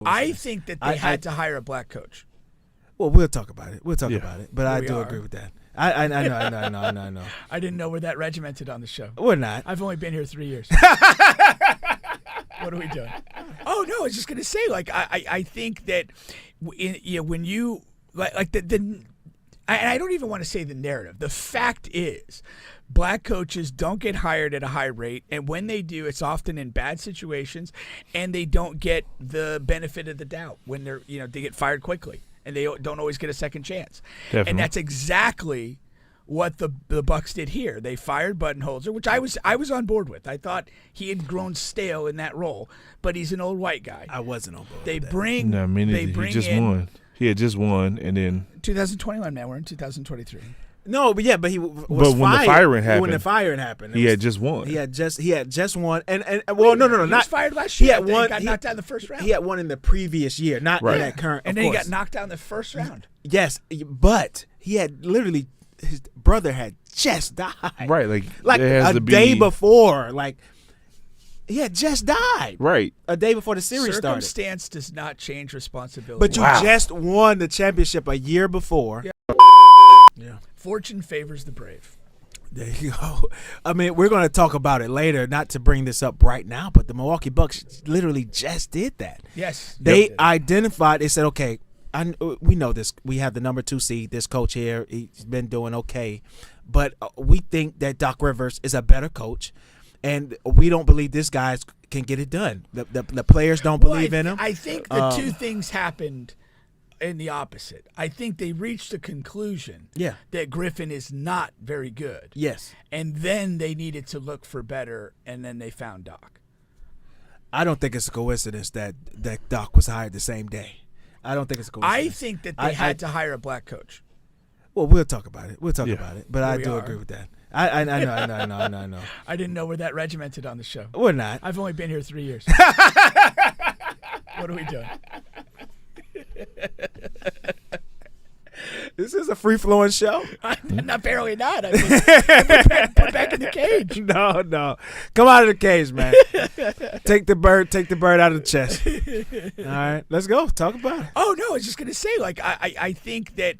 I think that they had to hire a black coach. Well, we'll talk about it. But I do agree with that. I know. I didn't know we're that regimented on the show. We're not. I've only been here 3 years. What are we doing? Oh, no, I was just going to say, like, I think that when you, like and I don't even want to say the narrative. The fact is, black coaches don't get hired at a high rate, and when they do, it's often in bad situations, and they don't get the benefit of the doubt when they get fired quickly, and they don't always get a second chance. Definitely. And that's exactly what the Bucs did here. They fired Budenholzer, which I was on board with. I thought he had grown stale in that role, but he's an old white guy. I wasn't on board. They with that. bring. No, I mean, they he bring just in won. He had just won, and then 2021. Man, we're in 2023. No, but he was But when the fired. firing happened, When the firing happened, he had just won. He had just won, and well, no, He not was fired last he year. had He won. got knocked out in the first round. He had won in the previous year, not Right. in that current. And of then he course. got knocked out in the first round. Yes, but he had literally his brother had just died. Right, like a there has to be, day before, like he had just died. Right. A day before the series started. Circumstance does not change responsibility. But you Wow. just won the championship a year before. Yeah. Fortune favors the brave. There you go. I mean, we're going to talk about it later, not to bring this up right now, but the Milwaukee Bucks literally just did that. Yes. They identified, they said, okay, we know this. We have the number 2 seed, this coach here. He's been doing okay. But we think that Doc Rivers is a better coach, and we don't believe this guy can get it done. The players don't believe in him. I think the two things happened in the opposite. I think they reached a conclusion that Griffin is not very good. Yes. And then they needed to look for better, and then they found Doc. I don't think it's a coincidence that Doc was hired the same day. I don't think it's a coincidence. I think that they had to hire a black coach. Well, we'll talk about it. But I do agree with that. I know. I didn't know we're that regimented on the show. We're not. I've only been here 3 years. What are we doing? This is a free-flowing show. Apparently not. I've been put back in the cage. No. Come out of the cage, man. Take the bird out of the chest. All right, let's go. Talk about it. Oh, no, I was just going to say, like, I think that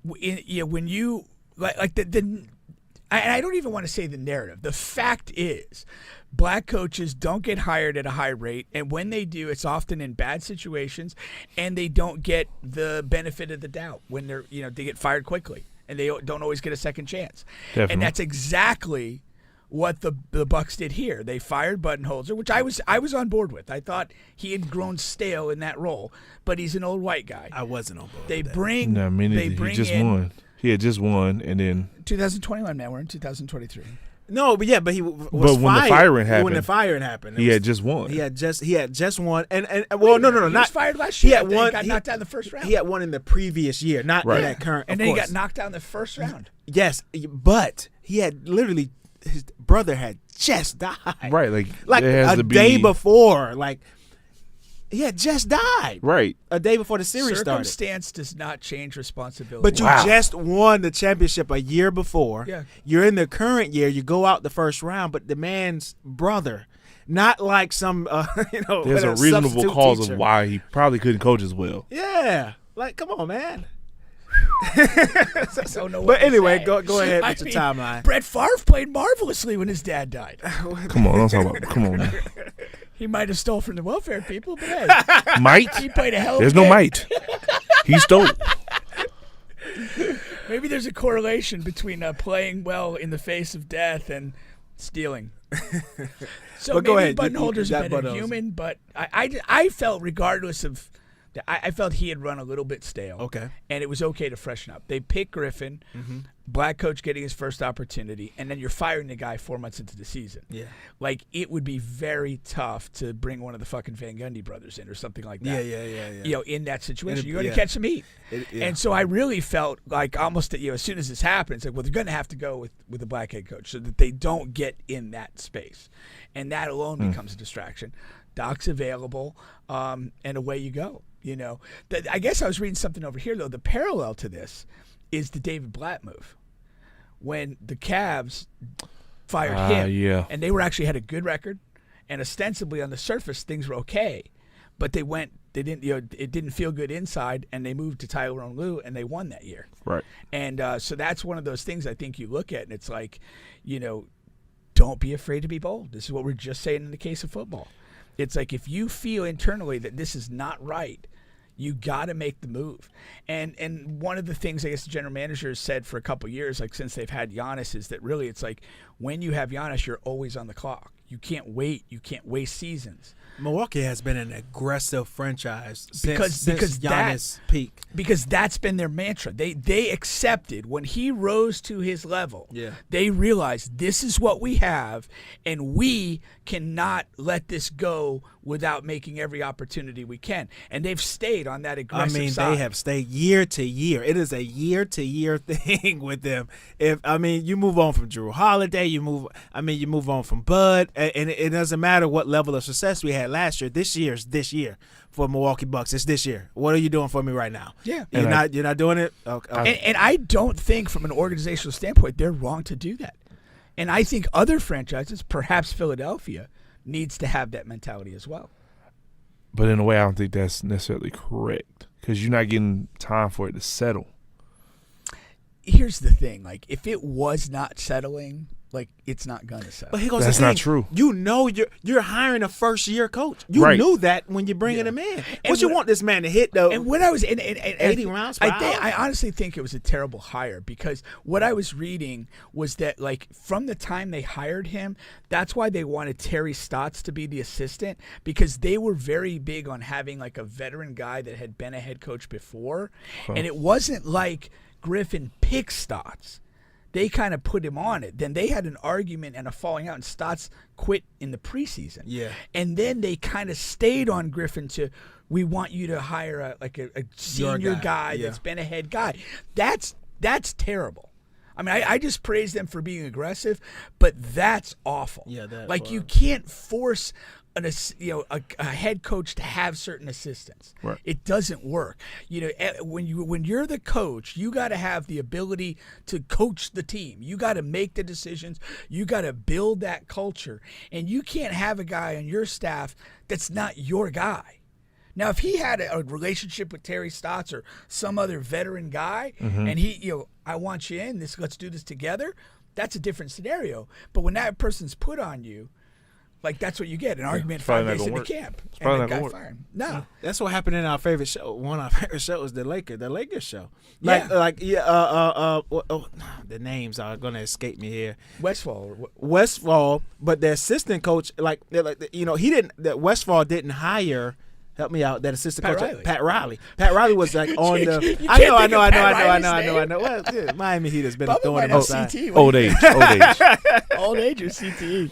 when you, like and I don't even want to say the narrative. The fact is, black coaches don't get hired at a high rate, and when they do, it's often in bad situations, and they don't get the benefit of the doubt when they get fired quickly, and they don't always get a second chance. Definitely. And that's exactly what the Bucs did here. They fired Budenholzer, which I was on board with. I thought he had grown stale in that role, but he's an old white guy. I wasn't on board. They with that. bring. No, I mean, they he bring just in won. He had just won, and then 2021. Man, we're in 2023. No, but he was But when the fired. firing happened, When the firing happened, he had just won. He had just won, and well, no, He not was fired last he year. had He won. got knocked out in the first round. He had won in the previous year, not Right. in that current. And of then he course. got knocked out in the first round. Yes, but he had literally his brother had just died. Right, like there has a to be, day before, like he had just died. Right. A day before the series started. Circumstance does not change responsibility. But you Wow. just won the championship a year before. Yeah. You're in the current year. You go out the first round, but the man's brother, not like some, There's a reasonable substitute cause teacher. of why he probably couldn't coach as well. Yeah, like come on, man. I don't know what But to anyway, say. go ahead I with your mean, timeline. Brett Favre played marvelously when his dad died. Come on, don't talk about. Come on, man. He might have stole from the welfare people, but hey, Might? he played a hell of There's a no game. might. He stole. Maybe there's a correlation between playing well in the face of death and stealing. So But go maybe ahead. Budenholzer's That better Budenholzer. human, but I felt regardless of – I felt he had run a little bit stale. Okay. And it was okay to freshen up. They picked Griffin, black coach getting his first opportunity, and then you're firing the guy 4 months into the season. Yeah. Like, it would be very tough to bring one of the fucking Van Gundy brothers in or something like that. Yeah. In that situation, you're going yeah. to catch some heat. Yeah. And so I really felt like almost, as soon as this happens, like, well, they're going to have to go with a black head coach so that they don't get in that space. And that alone becomes a distraction. Doc's available, and away you go. I guess I was reading something over here, though. The parallel to this is the David Blatt move. When the Cavs fired him, yeah. and they actually had a good record, and ostensibly on the surface things were okay, but they went it didn't feel good inside, and they moved to Tyrone Lue, and they won that year. Right. And so that's one of those things I think you look at, and it's like, don't be afraid to be bold. This is what we're just saying in the case of football. It's like if you feel internally that this is not right, you got to make the move. And one of the things I guess the general manager has said for a couple of years, like since they've had Giannis, is that really it's like when you have Giannis, you're always on the clock. You can't wait. You can't waste seasons. Milwaukee has been an aggressive franchise Because Giannis' peak. Because that's been their mantra. They accepted when he rose to his level. Yeah. They realized this is what we have, and we cannot let this go without making every opportunity we can. And they've stayed on that aggressive side. They have stayed year to year. It is a year-to-year thing with them. You move on from Drew Holiday, you move on from Bud, and it doesn't matter what level of success we had last year. This year's this year for Milwaukee Bucks. It's this year. What are you doing for me right now? Yeah. You're not doing it? Okay. And I don't think from an organizational standpoint they're wrong to do that. And I think other franchises, perhaps Philadelphia, needs to have that mentality as well. But in a way, I don't think that's necessarily correct because you're not getting time for it to settle. Here's the thing. Like, if it was not settling, like, it's not going to settle. But here goes That's the thing. not true. You're hiring a first-year coach. You Right. knew that when you're bringing him in. And You want this man to hit, though? And when I was in 80 rounds per hour? I honestly think it was a terrible hire because what I was reading was that, like, from the time they hired him, that's why they wanted Terry Stotts to be the assistant, because they were very big on having, like, a veteran guy that had been a head coach before. And it wasn't like Griffin picked Stotts. They kind of put him on it. Then they had an argument and a falling out, and Stotts quit in the preseason. Yeah. And then they kind of stayed on Griffin we want you to hire a senior guy that's been a head guy. That's terrible. I mean, I just praise them for being aggressive, but that's awful. Yeah, that like was. you can't force a head coach to have certain assistants. Right. It doesn't work. When you're the coach, you got to have the ability to coach the team. You got to make the decisions. You got to build that culture, and you can't have a guy on your staff that's not your guy. Now, if he had a relationship with Terry Stotts or some other veteran guy, and I want you in this, let's do this together, that's a different scenario. But when that person's put on you, like, that's what you get, an argument 5 days in the camp. It's probably not and the gonna guy work. fired him. No. That's what happened in our favorite show. One of our favorite shows, the Lakers show. The names are going to escape me here. Westfall, but the assistant coach, Westfall didn't hire. Help me out. That assistant coach, Pat Riley. Pat Riley was like on the. I know. Well, yeah, Miami Heat has been throwing him aside. Old age. Old age or CTE.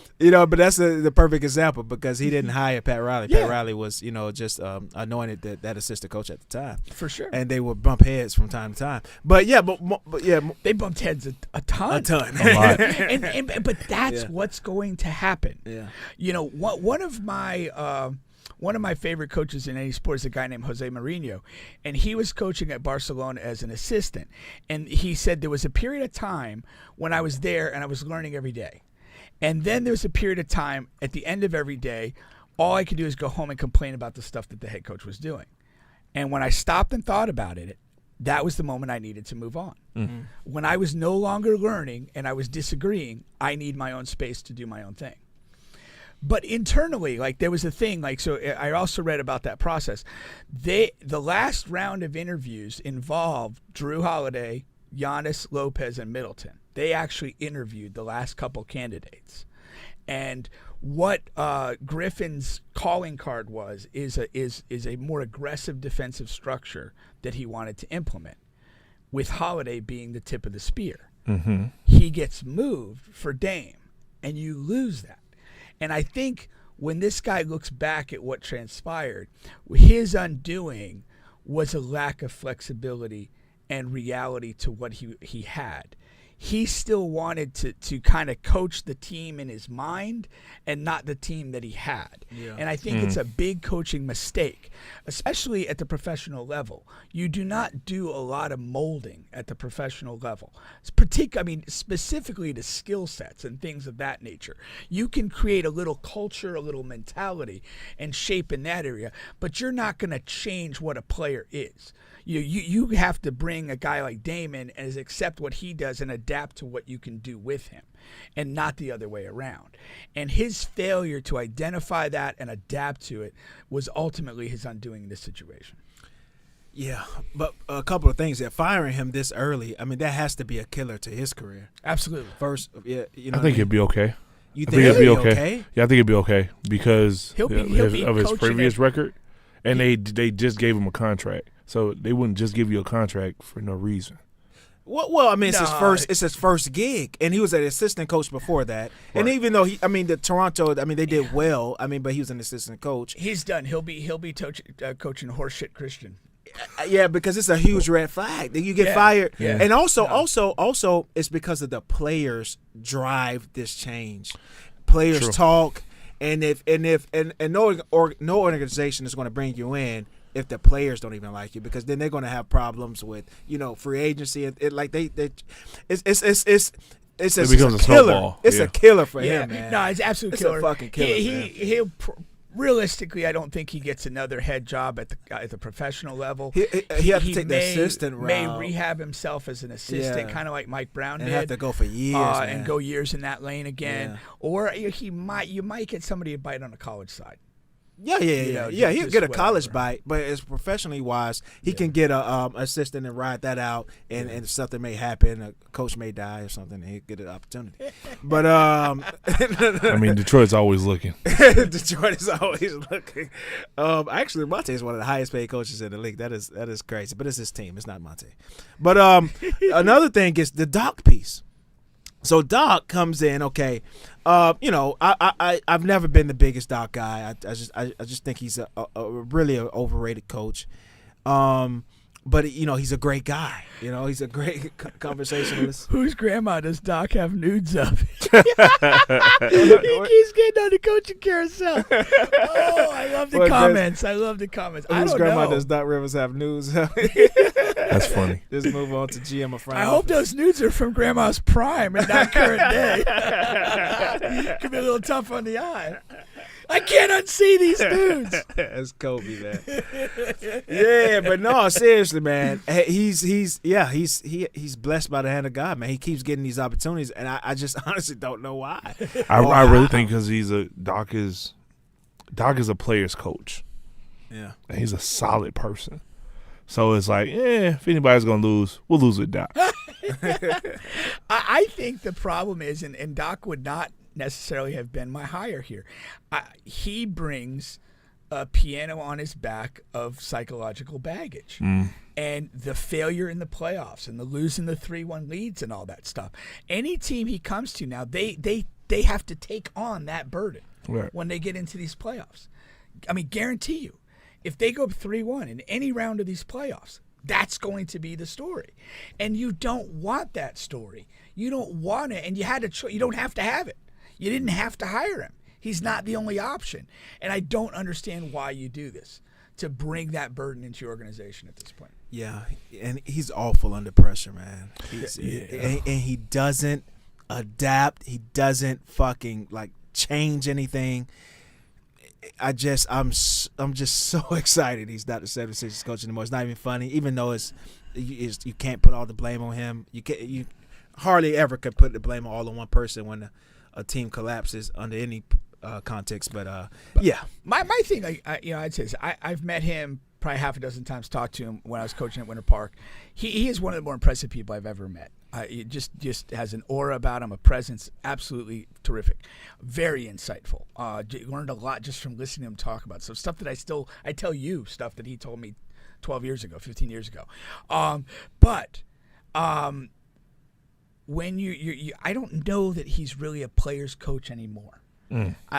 But that's the perfect example because he didn't hire Pat Riley. Yeah. Pat Riley was, just anointed that assistant coach at the time. For sure. And they would bump heads from time to time. But they bumped heads a ton. A ton. A lot. But that's what's going to happen. Yeah. One of my favorite coaches in any sport is a guy named Jose Mourinho, and he was coaching at Barcelona as an assistant. And he said there was a period of time when I was there and I was learning every day. And then there was a period of time at the end of every day, all I could do is go home and complain about the stuff that the head coach was doing. And when I stopped and thought about it, that was the moment I needed to move on. Mm-hmm. When I was no longer learning and I was disagreeing, I need my own space to do my own thing. But internally, like, there was a thing, like, so I also read about that process. The last round of interviews involved Drew Holiday, Giannis, Lopez, and Middleton. They actually interviewed the last couple candidates. And what Griffin's calling card is a more aggressive defensive structure that he wanted to implement, with Holiday being the tip of the spear. Mm-hmm. He gets moved for Dame, and you lose that. And I think when this guy looks back at what transpired, his undoing was a lack of flexibility and reality to what he had. he still wanted to kind of coach the team in his mind and not the team that he had. Yeah. And I think it's a big coaching mistake, especially at the professional level. You do not do a lot of molding at the professional level. Specifically to skill sets and things of that nature. You can create a little culture, a little mentality, and shape in that area, but you're not going to change what a player is. You have to bring a guy like Damon and accept what he does and adapt to what you can do with him, and not the other way around. And his failure to identify that and adapt to it was ultimately his undoing in this situation. Yeah, but a couple of things. Firing him this early, I mean, that has to be a killer to his career. Absolutely. First, yeah, I think it'd be okay. You I think think it'd be it'll okay. Yeah, I think it'd be okay because He'll be of his coaching previous it. record, and they just gave him a contract, so they wouldn't just give you a contract for no reason. Well, I mean, it's No. his first gig, and he was an assistant coach before that. And Right. even though the Toronto, they did well. But he was an assistant coach. He's done. He'll be coaching horseshit Christian. Yeah, because it's a huge red flag. Then you get Yeah. fired, Yeah. and also, it's because of the players drive this change. Players True. talk, and no organization is going to bring you in if the players don't even like you, because then they're going to have problems with free agency. It's It a becomes a killer. snowball. It's Yeah. a killer for Yeah, him, man. no, it's absolute It's a killer. fucking killer, man. He'll realistically, I don't think he gets another head job at the professional level. He have to take the may- assistant May route. rehab himself as an assistant, Yeah. kind of like Mike Brown and did. have to go for years, and man. go years in that lane again, Yeah. or you might get somebody to bite on the college side. Yeah. know, He'll just get a college whatever. bite, but as professionally wise, he can get a assistant and ride that out, and something may happen. A coach may die or something, and he'll get an opportunity. But I mean, Detroit's always looking. Detroit is always looking. Actually, Monte is one of the highest paid coaches in the league. That is crazy, but it's his team. It's not Monte. But another thing is the Doc piece. So Doc comes in, okay. I've never been the biggest Doc guy. I just think he's a really overrated coach. But he's a great guy. He's a great conversationalist. Whose grandma does Doc have nudes of? He keeps getting on the coaching carousel. Oh, I love the Well, comments. I love the comments. I Whose don't grandma know. does Doc Rivers have news? That's funny. Just move on to GM of front I hope office. those nudes are from Grandma's prime and not current day. Could be a little tough on the eye. I can't unsee these nudes. That's Kobe, man. Yeah, but no, seriously, man. He's blessed by the hand of God, man. He keeps getting these opportunities, and I just honestly don't know why. I really think because Doc is a player's coach. Yeah. And he's a solid person. So it's like, if anybody's gonna lose, we'll lose with Doc. I think the problem is, and Doc would not necessarily have been my hire here. He brings a piano on his back of psychological baggage. And the failure in the playoffs and the losing the 3-1 leads and all that stuff. Any team he comes to now, they have to take on that burden Right. when they get into these playoffs. I mean, guarantee you, if they go up 3-1 in any round of these playoffs, that's going to be the story. And you don't want that story. You don't want it, and you had you don't have to have it. You didn't have to hire him. He's not the only option. And I don't understand why you do this, to bring that burden into your organization at this point. Yeah, and he's awful under pressure, man. And he doesn't adapt. He doesn't fucking change anything. I'm just so excited he's not the 76ers coach anymore. It's not even funny, even though you can't put all the blame on him. You hardly ever could put the blame all on one person when a team collapses under any context. But yeah, my thing, I'd say is I've met him probably half a dozen times, talked to him when I was coaching at Winter Park. He is one of the more impressive people I've ever met. He just has an aura about him, a presence, absolutely terrific, very insightful. Learned a lot just from listening to him talk about stuff that I tell you stuff that he told me 12 years ago, 15 years ago. But when I don't know that he's really a player's coach anymore.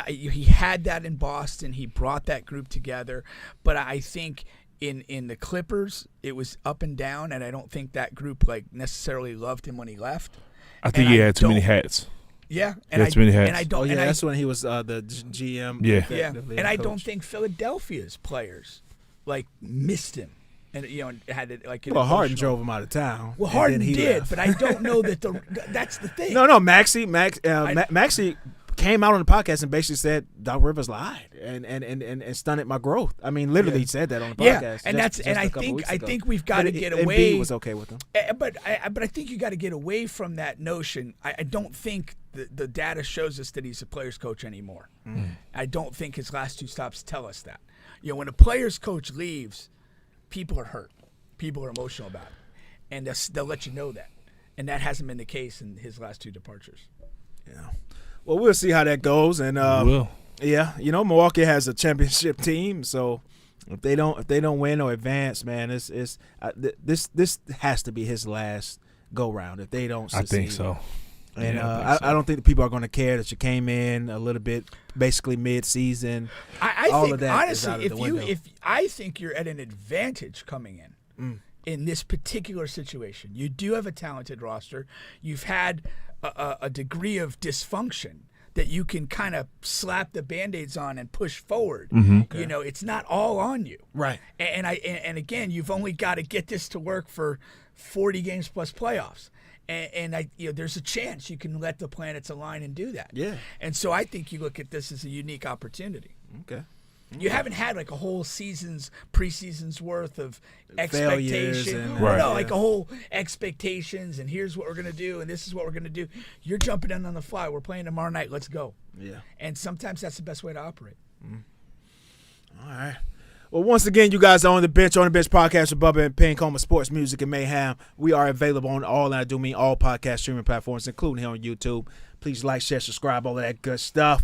He had that in Boston. He brought that group together, but I think in the Clippers it was up and down, and I don't think that group necessarily loved him when he left. I think he had too many hats. Yeah, He had too many hats. and I don't. Oh yeah, and I, that's when he was the GM. Yeah. yeah, the and I coach. don't think Philadelphia's players like missed him, and had it like. an Well, Harden emotional- drove him out of town. Well, and Harden then he did, left. but I don't know that that's the thing. No, Maxey came out on the podcast and basically said Doc Rivers lied and stunted my growth. I mean, literally Yeah. said that on the podcast. Yeah, and just I a couple think weeks I ago. think we've got to But get Embiid away. was okay with him. But I think you got to get away from that notion. I don't think the data shows us that he's a player's coach anymore. I don't think his last two stops tell us that. When a player's coach leaves, people are hurt. People are emotional about it, and they'll let you know that. And that hasn't been the case in his last two departures. Yeah. Well, we'll see how that goes. And Will. yeah, Milwaukee has a championship team, so if they don't win or advance, man, this has to be his last go round if they don't succeed. I think so. And Yeah, I don't think the people are going to care that you came in a little bit, basically mid-season. I All think of that is out honestly, of the window. if I think you're at an advantage coming in this particular situation, you do have a talented roster. You've had a degree of dysfunction that you can kind of slap the Band-Aids on and push forward. It's not all on you. Right. And again, you've only got to get this to work for 40 games plus playoffs. And there's a chance you can let the planets align and do that. Yeah. And so I think you look at this as a unique opportunity. Okay. You haven't had like a whole preseason's worth of Failures expectation. and- Right. No, like a whole expectations and here's what we're going to do and this is what we're going to do. You're jumping in on the fly. We're playing tomorrow night. Let's go. Yeah. And sometimes that's the best way to operate. All right. Well, once again, you guys are on the bench podcast with Bubba and Pink, home of sports, music, and mayhem. We are available on all, and I do mean all podcast streaming platforms, including here on YouTube. Please like, share, subscribe, all of that good stuff.